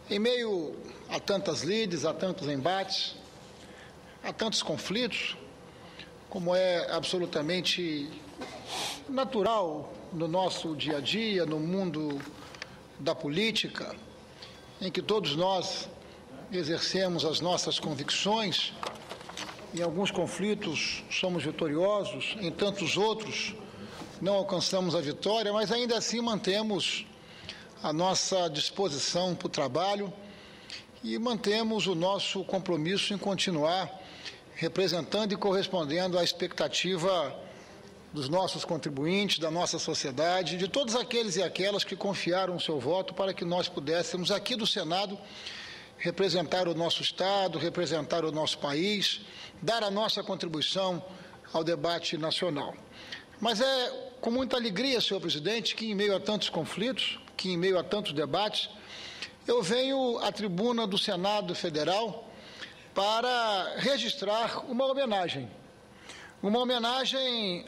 Em meio a tantas lides, a tantos embates, a tantos conflitos, como é absolutamente natural no nosso dia a dia, no mundo da política, em que todos nós exercemos as nossas convicções, em alguns conflitos somos vitoriosos, em tantos outros não alcançamos a vitória, mas ainda assim mantemos a nossa disposição para o trabalho e mantemos o nosso compromisso em continuar representando e correspondendo à expectativa dos nossos contribuintes, da nossa sociedade, de todos aqueles e aquelas que confiaram o seu voto para que nós pudéssemos, aqui do Senado, representar o nosso Estado, representar o nosso país, dar a nossa contribuição ao debate nacional. Mas é com muita alegria, senhor presidente, que em meio a tantos conflitos, que em meio a tantos debates, eu venho à tribuna do Senado Federal para registrar uma homenagem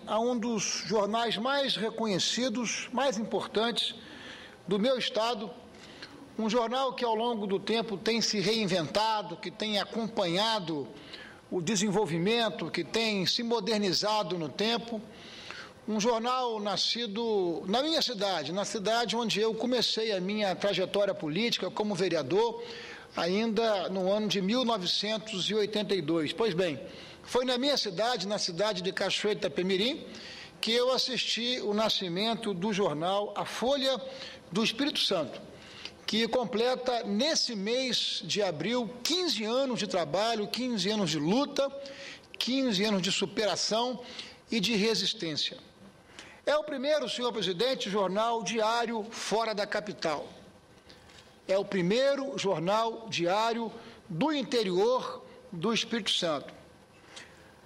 a um dos jornais mais reconhecidos, mais importantes do meu estado, um jornal que ao longo do tempo tem se reinventado, que tem acompanhado o desenvolvimento, que tem se modernizado no tempo, um jornal nascido na minha cidade, na cidade onde eu comecei a minha trajetória política como vereador, ainda no ano de 1982. Pois bem, foi na minha cidade, na cidade de Cachoeiro de Itapemirim, que eu assisti o nascimento do jornal A Folha do Espírito Santo, que completa nesse mês de abril 15 anos de trabalho, 15 anos de luta, 15 anos de superação e de resistência. É o primeiro, senhor presidente, jornal diário fora da capital. É o primeiro jornal diário do interior do Espírito Santo.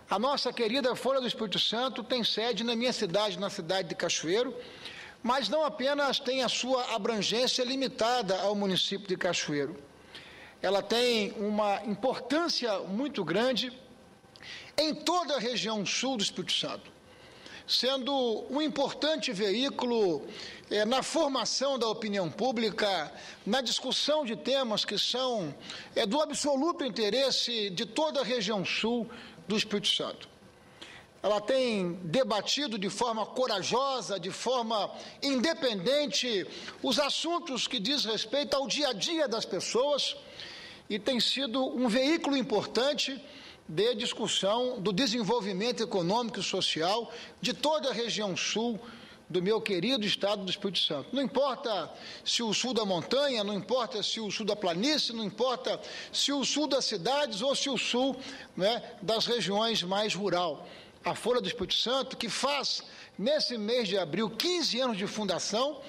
A nossa querida Folha do Espírito Santo tem sede na minha cidade, na cidade de Cachoeiro, mas não apenas tem a sua abrangência limitada ao município de Cachoeiro. Ela tem uma importância muito grande em toda a região sul do Espírito Santo, sendo um importante veículo na formação da opinião pública, na discussão de temas que são do absoluto interesse de toda a região sul do Espírito Santo. Ela tem debatido de forma corajosa, de forma independente, os assuntos que diz respeito ao dia a dia das pessoas e tem sido um veículo importante de discussão do desenvolvimento econômico e social de toda a região sul do meu querido estado do Espírito Santo. Não importa se o sul da montanha, não importa se o sul da planície, não importa se o sul das cidades ou se o sul, das regiões mais rural. A Folha do Espírito Santo, que faz, nesse mês de abril, 15 anos de fundação,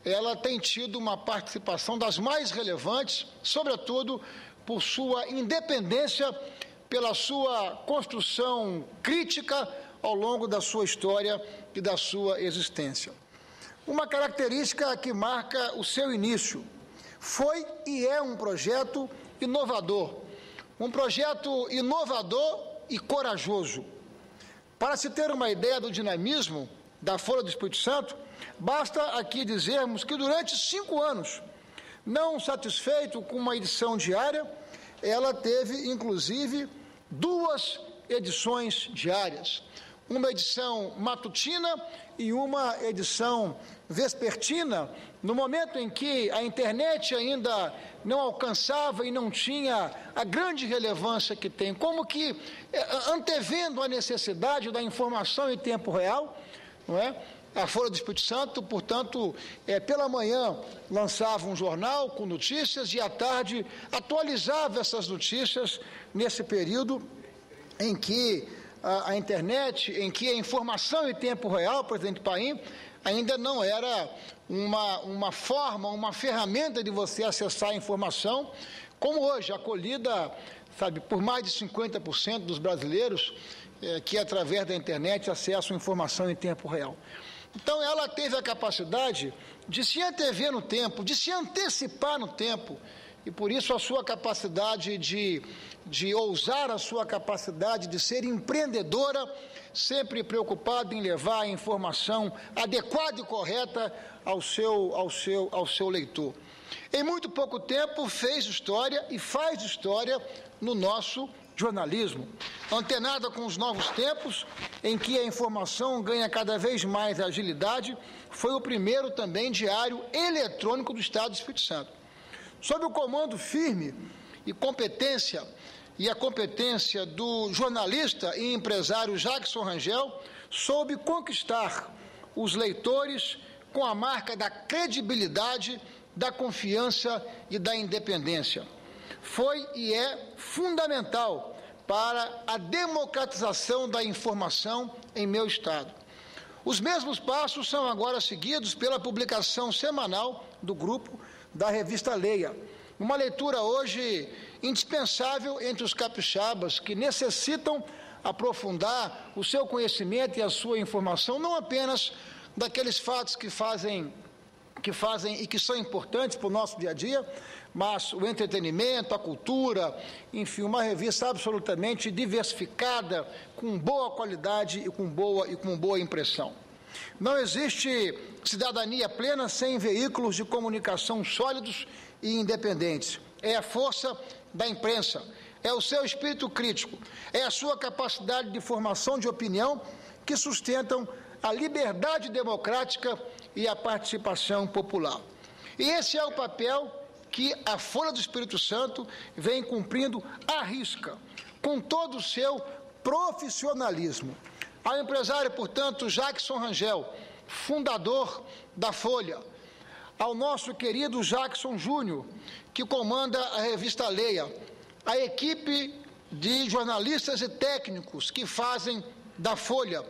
ela tem tido uma participação das mais relevantes, sobretudo por sua independência, pela sua construção crítica ao longo da sua história e da sua existência. Uma característica que marca o seu início foi e é um projeto inovador e corajoso. Para se ter uma ideia do dinamismo da Folha do Espírito Santo, basta aqui dizermos que durante 5 anos, não satisfeito com uma edição diária, ela teve inclusive 2 edições diárias, uma edição matutina e uma edição vespertina, no momento em que a internet ainda não alcançava e não tinha a grande relevância que tem, como que antevendo a necessidade da informação em tempo real, não é? A Folha do Espírito Santo, portanto, pela manhã lançava um jornal com notícias e à tarde atualizava essas notícias nesse período em que a internet, em que a informação em tempo real, presidente Paim, ainda não era uma forma, uma ferramenta de você acessar a informação, como hoje, acolhida, por mais de 50% dos brasileiros que, através da internet, acessam informação em tempo real. Então, ela teve a capacidade de se antever no tempo, de se antecipar no tempo, e por isso a sua capacidade de ousar, a sua capacidade de ser empreendedora, sempre preocupada em levar a informação adequada e correta ao seu leitor. em muito pouco tempo fez história e faz história no nosso jornalismo. Antenada com os novos tempos, em que a informação ganha cada vez mais agilidade, foi o primeiro também diário eletrônico do Estado do Espírito Santo. Sob o comando firme e a competência do jornalista e empresário Jackson Rangel, soube conquistar os leitores com a marca da credibilidade, da confiança e da independência. Foi e é fundamental para a democratização da informação em meu Estado. Os mesmos passos são agora seguidos pela publicação semanal do grupo da revista Leia, uma leitura hoje indispensável entre os capixabas que necessitam aprofundar o seu conhecimento e a sua informação, não apenas daqueles fatos que fazem e que são importantes para o nosso dia a dia, mas o entretenimento, a cultura, enfim, uma revista absolutamente diversificada, com boa qualidade e com boa impressão. Não existe cidadania plena sem veículos de comunicação sólidos e independentes. É a força da imprensa, é o seu espírito crítico, é a sua capacidade de formação de opinião que sustentam a liberdade democrática e a participação popular. E esse é o papel que a Folha do Espírito Santo vem cumprindo à risca, com todo o seu profissionalismo. Ao empresário, portanto, Jackson Rangel, fundador da Folha, ao nosso querido Jackson Júnior, que comanda a revista Leia, a equipe de jornalistas e técnicos que fazem da Folha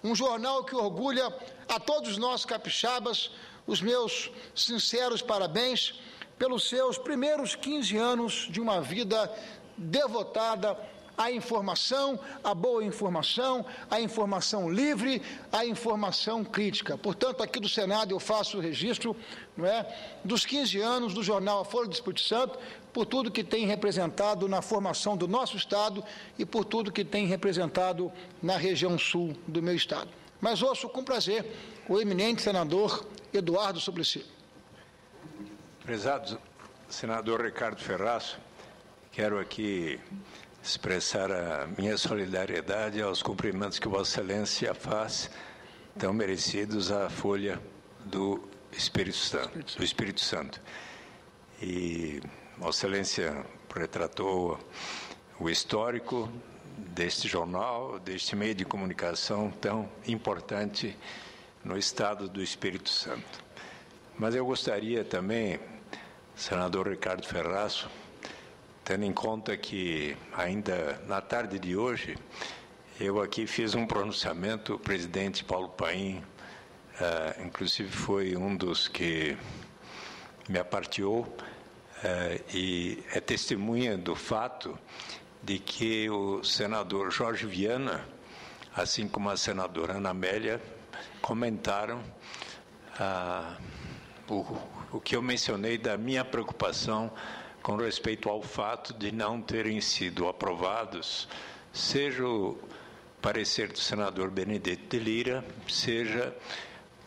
um jornal que orgulha a todos nós capixabas, os meus sinceros parabéns pelos seus primeiros 15 anos de uma vida devotada à informação, à boa informação, à informação livre, à informação crítica. Portanto, aqui do Senado eu faço o registro, dos 15 anos do jornal A Folha do Espírito Santo, por tudo que tem representado na formação do nosso Estado e por tudo que tem representado na região sul do meu Estado. Mas ouço com prazer o eminente senador Eduardo Suplicy. Prezado senador Ricardo Ferraz, quero aqui expressar a minha solidariedade aos cumprimentos que Vossa Excelência faz, tão merecidos à Folha do Espírito Santo. E Vossa Excelência retratou o histórico deste jornal, deste meio de comunicação tão importante no Estado do Espírito Santo. Mas eu gostaria também, senador Ricardo Ferraz, tendo em conta que ainda na tarde de hoje eu aqui fiz um pronunciamento, o presidente Paulo Paim, inclusive foi um dos que me aparteou, e é testemunha do fato de que o senador Jorge Viana, assim como a senadora Ana Amélia, comentaram o que eu mencionei da minha preocupação com respeito ao fato de não terem sido aprovados, seja o parecer do senador Benedetto de Lira, seja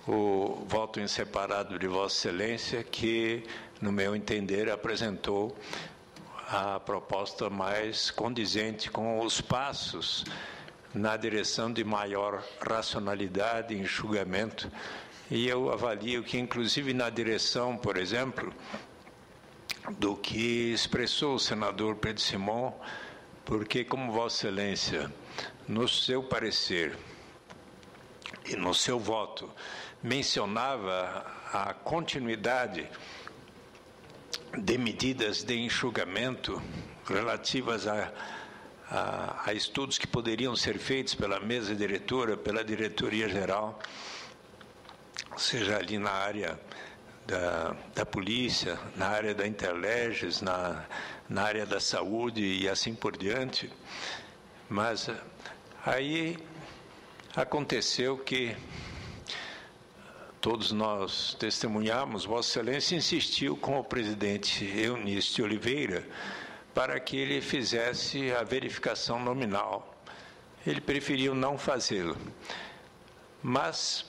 o voto em separado de Vossa Excelência, que, no meu entender, apresentou a proposta mais condizente com os passos na direção de maior racionalidade e enxugamento. E eu avalio que, inclusive, na direção, por exemplo, do que expressou o senador Pedro Simon, porque, como Vossa Excelência, no seu parecer e no seu voto, mencionava a continuidade de medidas de enxugamento relativas a estudos que poderiam ser feitos pela mesa diretora, pela diretoria geral, seja ali na área da polícia, na área da Interleges, na área da saúde e assim por diante. Mas aí aconteceu que todos nós testemunhamos, Vossa Excelência insistiu com o presidente Eunice de Oliveira para que ele fizesse a verificação nominal. Ele preferiu não fazê-lo. Mas,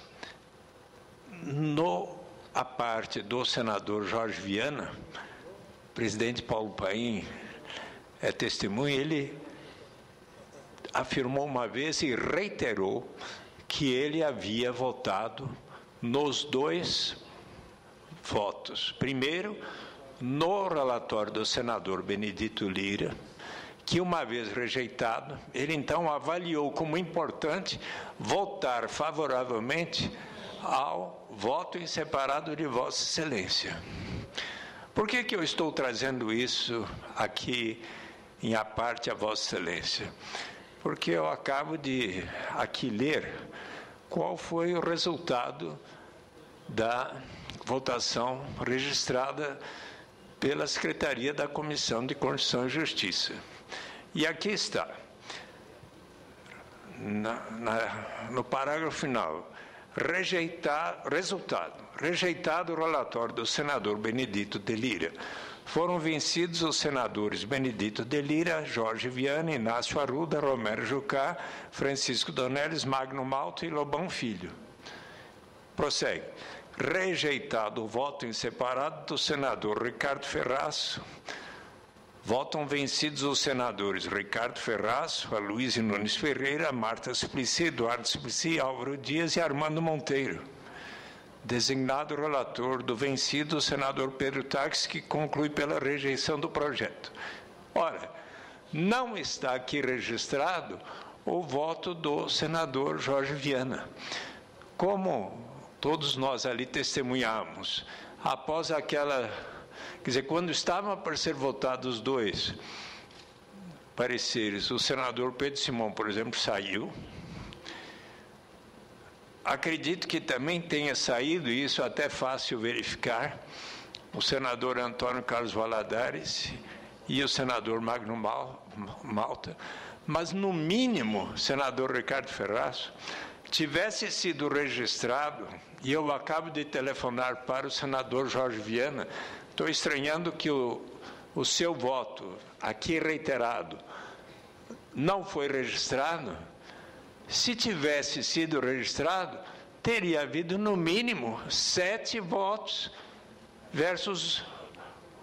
no a parte do senador Jorge Viana, o presidente Paulo Paim é testemunha, ele afirmou uma vez e reiterou que ele havia votado nos 2 votos. Primeiro, no relatório do senador Benedito Lira, que uma vez rejeitado, ele então avaliou como importante votar favoravelmente ao voto em separado de Vossa Excelência. Por que eu estou trazendo isso aqui em aparte a Vossa Excelência? Porque eu acabo de aqui ler qual foi o resultado da votação registrada pela Secretaria da Comissão de Constituição e Justiça. E aqui está, no parágrafo final, rejeitado o relatório do senador Benedito de Lira. Foram vencidos os senadores Benedito de Lira, Jorge Viana, Inácio Arruda, Romero Jucá, Francisco Donelis, Magno Malta e Lobão Filho. Prossegue. Rejeitado o voto em separado do senador Ricardo Ferraz. Votam vencidos os senadores Ricardo Ferraz, Aloysio Nunes Ferreira, Marta Suplicy, Eduardo Suplicy, Álvaro Dias e Armando Monteiro. Designado relator do vencido, o senador Pedro Táxi, que conclui pela rejeição do projeto. Ora, não está aqui registrado o voto do senador Jorge Viana. Como todos nós ali testemunhamos, após aquela... Quer dizer, quando estavam para ser votados 2 pareceres, o senador Pedro Simão, por exemplo, saiu. Acredito que também tenha saído, e isso é até fácil verificar, o senador Antônio Carlos Valadares e o senador Magno Malta, mas, no mínimo, o senador Ricardo Ferraz tivesse sido registrado, e eu acabo de telefonar para o senador Jorge Viana. Estou estranhando que o seu voto, aqui reiterado, não foi registrado. Se tivesse sido registrado, teria havido, no mínimo, 7 votos versus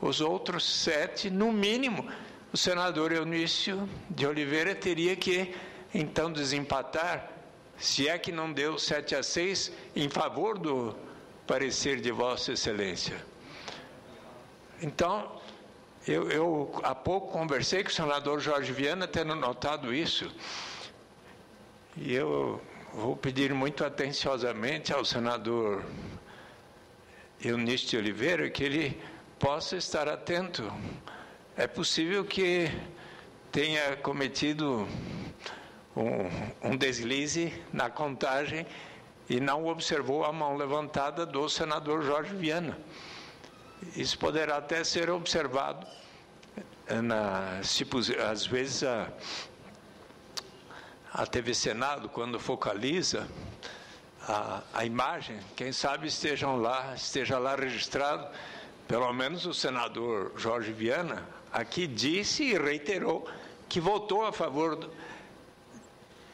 os outros 7, no mínimo. O senador Eunício de Oliveira teria que, então, desempatar, se é que não deu 7-6, em favor do parecer de Vossa Excelência. Então, eu há pouco conversei com o senador Jorge Viana, tendo notado isso, e eu vou pedir muito atenciosamente ao senador Eunício de Oliveira que ele possa estar atento. É possível que tenha cometido um deslize na contagem e não observou a mão levantada do senador Jorge Viana. Isso poderá até ser observado, às vezes a TV Senado, quando focaliza a imagem, quem sabe esteja lá registrado, pelo menos o senador Jorge Viana, aqui disse e reiterou que votou a favor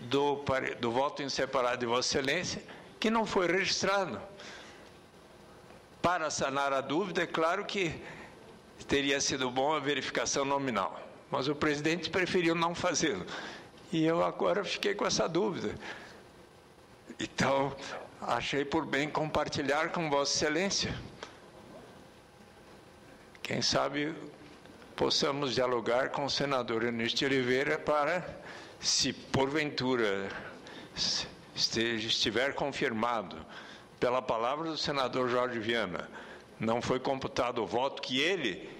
do voto em separado de Vossa Excelência, que não foi registrado. Para sanar a dúvida, é claro que teria sido bom a verificação nominal, mas o presidente preferiu não fazê-lo. E eu agora fiquei com essa dúvida. Então, achei por bem compartilhar com Vossa Excelência. Quem sabe possamos dialogar com o senador Eunício de Oliveira para, se porventura estiver confirmado pela palavra do senador Jorge Viana, não foi computado o voto que ele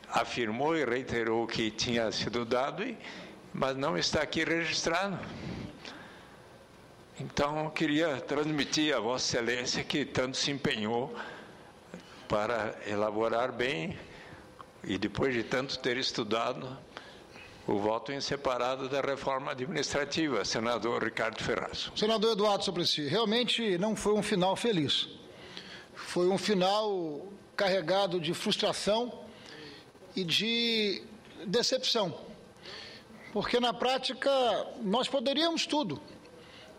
afirmou e reiterou que tinha sido dado, mas não está aqui registrado. Então, eu queria transmitir a Vossa Excelência que tanto se empenhou para elaborar bem, e depois de tanto ter estudado, o voto em separado da reforma administrativa, senador Ricardo Ferraz. Senador Eduardo Suplicy, realmente não foi um final feliz. Foi um final carregado de frustração e de decepção. Porque, na prática, nós poderíamos tudo.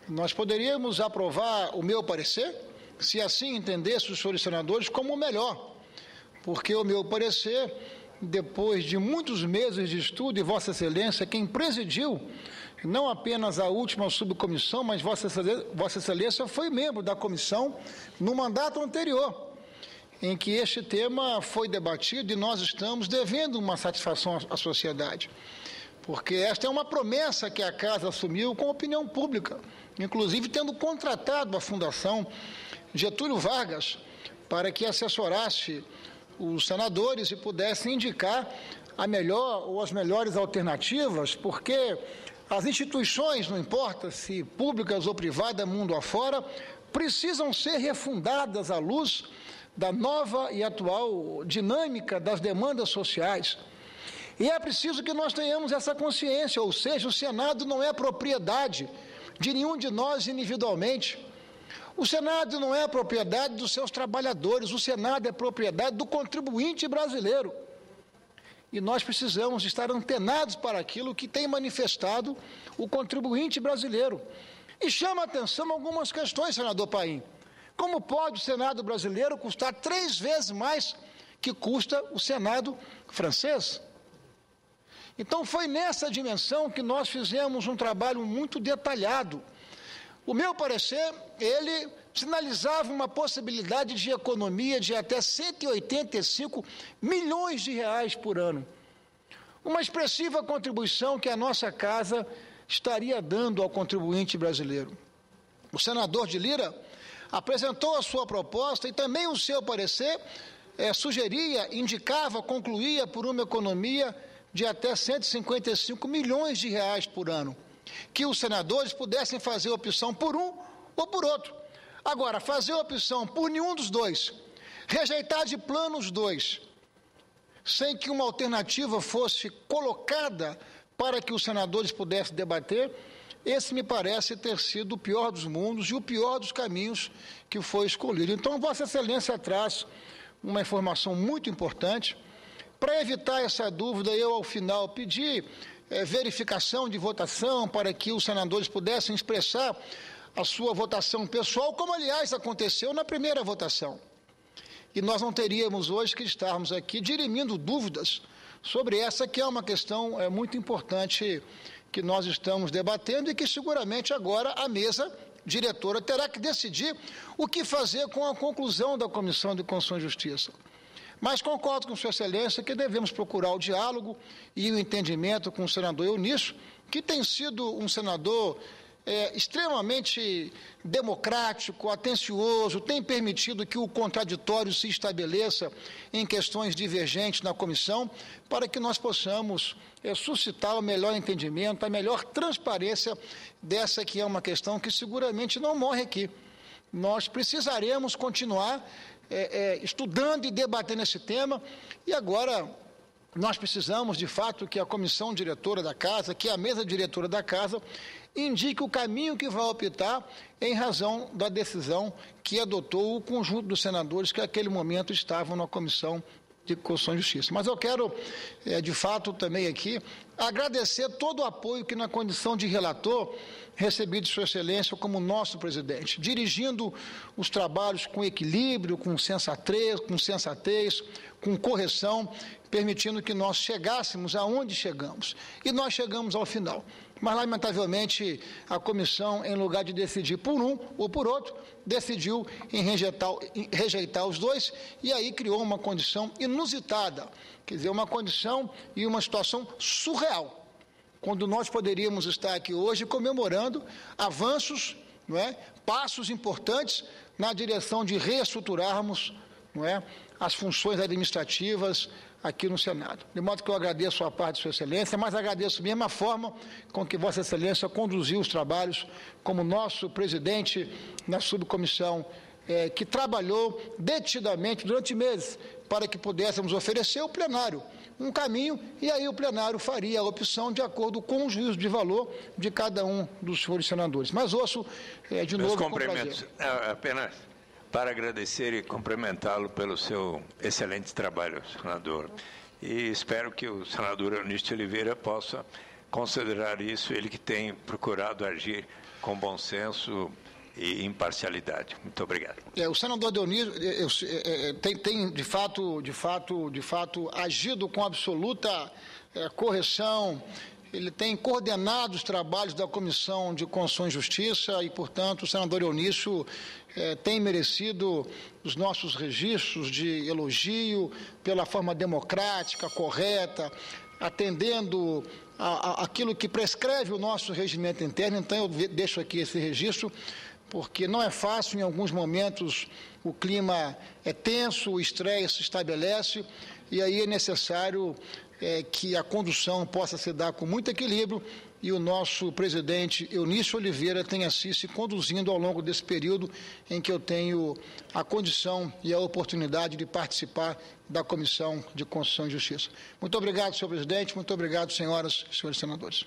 Nós poderíamos aprovar o meu parecer, se assim entendesse os senhores senadores, como o melhor, porque, ao meu parecer, depois de muitos meses de estudo, e Vossa Excelência, quem presidiu não apenas a última subcomissão, mas Vossa Excelência foi membro da comissão no mandato anterior, em que este tema foi debatido, e nós estamos devendo uma satisfação à sociedade, porque esta é uma promessa que a Casa assumiu com a opinião pública, inclusive tendo contratado a Fundação Getúlio Vargas para que assessorasse os senadores e pudesse indicar a melhor ou as melhores alternativas, porque as instituições, não importa se públicas ou privadas, mundo afora, precisam ser refundadas à luz da nova e atual dinâmica das demandas sociais. E é preciso que nós tenhamos essa consciência, ou seja, o Senado não é propriedade de nenhum de nós individualmente. O Senado não é propriedade dos seus trabalhadores, o Senado é propriedade do contribuinte brasileiro. E nós precisamos estar antenados para aquilo que tem manifestado o contribuinte brasileiro. E chama a atenção algumas questões, senador Paim. Como pode o Senado brasileiro custar 3 vezes mais que custa o Senado francês? Então, foi nessa dimensão que nós fizemos um trabalho muito detalhado. O meu parecer, ele sinalizava uma possibilidade de economia de até 185 milhões de reais por ano. Uma expressiva contribuição que a nossa Casa estaria dando ao contribuinte brasileiro. O senador de Lira apresentou a sua proposta e também o seu parecer sugeria, indicava, concluía por uma economia de até 155 milhões de reais por ano, que os senadores pudessem fazer opção por um ou por outro. Agora, fazer opção por nenhum dos dois, rejeitar de plano os dois, sem que uma alternativa fosse colocada para que os senadores pudessem debater, esse me parece ter sido o pior dos mundos e o pior dos caminhos que foi escolhido. Então, Vossa Excelência traz uma informação muito importante. Para evitar essa dúvida, eu, ao final, pedi verificação de votação para que os senadores pudessem expressar a sua votação pessoal, como, aliás, aconteceu na primeira votação. E nós não teríamos hoje que estarmos aqui dirimindo dúvidas sobre essa, que é uma questão muito importante que nós estamos debatendo e que seguramente agora a mesa diretora terá que decidir o que fazer com a conclusão da Comissão de Constituição e Justiça. Mas concordo com Sua Excelência que devemos procurar o diálogo e o entendimento com o senador Eunício, que tem sido um senador extremamente democrático, atencioso, tem permitido que o contraditório se estabeleça em questões divergentes na comissão, para que nós possamos suscitar o melhor entendimento, a melhor transparência dessa que é uma questão que seguramente não morre aqui. Nós precisaremos continuar estudando e debatendo esse tema, e agora nós precisamos, de fato, que a comissão diretora da Casa, que a mesa diretora da Casa, indique o caminho que vai optar em razão da decisão que adotou o conjunto dos senadores que, naquele momento, estavam na Comissão de Constituição e Justiça. Mas eu quero, de fato, também aqui, agradecer todo o apoio que, na condição de relator, recebi de Sua Excelência como nosso presidente, dirigindo os trabalhos com equilíbrio, com sensatez, com correção, permitindo que nós chegássemos aonde chegamos. E nós chegamos ao final. Mas, lamentavelmente, a comissão, em lugar de decidir por um ou por outro, decidiu em rejeitar os dois, e aí criou uma condição inusitada, quer dizer, uma condição e uma situação surreal, quando nós poderíamos estar aqui hoje comemorando avanços, passos importantes na direção de reestruturarmos, as funções administrativas aqui no Senado. De modo que eu agradeço a parte de Sua Excelência, mas agradeço mesmo a forma com que Vossa Excelência conduziu os trabalhos como nosso presidente na subcomissão, que trabalhou detidamente durante meses para que pudéssemos oferecer ao plenário um caminho, e aí o plenário faria a opção de acordo com o juízo de valor de cada um dos senhores senadores. Mas ouço de novo com prazer. Apenas para agradecer e cumprimentá-lo pelo seu excelente trabalho, senador. E espero que o senador Eunício Oliveira possa considerar isso, ele que tem procurado agir com bom senso e imparcialidade. Muito obrigado. O senador Dionísio tem de fato agido com absoluta correção. Ele tem coordenado os trabalhos da Comissão de Constituição e Justiça e, portanto, o senador Dionísio tem merecido os nossos registros de elogio pela forma democrática, correta, atendendo aquilo que prescreve o nosso regimento interno. Então, eu deixo aqui esse registro, porque não é fácil, em alguns momentos o clima é tenso, o estresse se estabelece, e aí é necessário que a condução possa se dar com muito equilíbrio, e o nosso presidente Eunício Oliveira tenha se conduzindo ao longo desse período em que eu tenho a condição e a oportunidade de participar da Comissão de Constituição e Justiça. Muito obrigado, senhor presidente, muito obrigado, senhoras e senhores senadores.